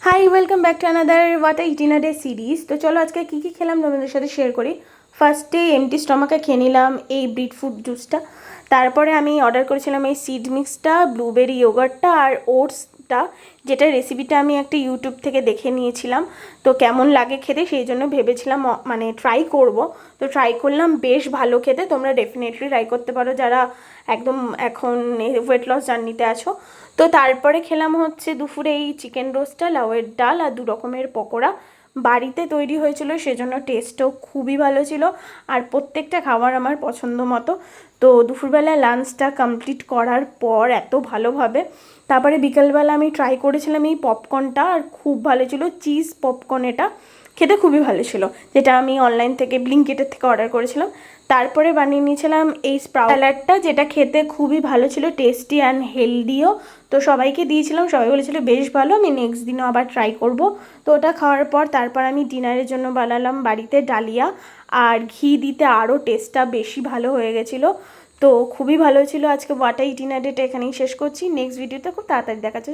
Hi welcome back to another what I dinner day series. তো চলো আজকে কী কী খেলাম তোমাদের সাথে শেয়ার করি। ফার্স্টে এমটি স্টমাকে খেয়ে নিলাম এই বিট ফ্রুট জুসটা। তারপরে আমি অর্ডার করেছিলাম এই সিড মিক্সটা, ব্লুবেরি ইয়োগার্টটা আর ওটসটা, যেটা রেসিপিটা আমি একটা ইউটিউব থেকে দেখে নিয়েছিলাম। তো কেমন লাগে খেতে সেই জন্য ভেবেছিলাম মানে ট্রাই করব। তো ট্রাই করলাম, বেশ ভালো খেতে। তোমরা ডেফিনেটলি ট্রাই করতে পারো যারা একদম এখন ওয়েট লস জার্নিতে আছো। তো তারপরে খেলাম হচ্ছে দুপুরে এই চিকেন রোস্টটা, লাউয়ের ডাল আর 2 রকমের পকোড়া। বাড়িতে তৈরি হয়েছিল, সেজন্য টেস্টও খুবই ভালো ছিল আর প্রত্যেকটা খাবার আমার পছন্দ মতো। তো দুপুরবেলা লাঞ্চটা কমপ্লিট করার পর এত ভালোভাবে, তারপরে বিকেলবেলা আমি ট্রাই করেছিলাম এই পপকর্নটা, আর খুব ভালো ছিল। চিজ পপকর্ন, এটা খেতে খুবই ভালো ছিল, যেটা আমি অনলাইন থেকে ব্লিঙ্কিটের থেকে অর্ডার করেছিলাম। তারপরে বানিয়ে নিয়েছিলাম এই স্প্রাউট স্যালাডটা, যেটা খেতে খুবই ভালো ছিল, টেস্টি অ্যান্ড হেলদিও। তো সবাইকে দিয়েছিলাম, সবাই বলেছিল বেশ ভালো, আমি নেক্সট দিনও আবার ট্রাই করব। তো ওটা খাওয়ার পর তারপর আমি ডিনারের জন্য বানালাম বাড়িতে ডালিয়া, আর ঘি দিতে আরও টেস্টটা বেশি ভালো হয়ে গেছিলো। তো খুবই ভালো ছিল। আজকে হোয়াট আই ডিনার ডেটা এখানেই শেষ করছি। নেক্সট ভিডিওতে খুব তাড়াতাড়ি দেখা যাবে।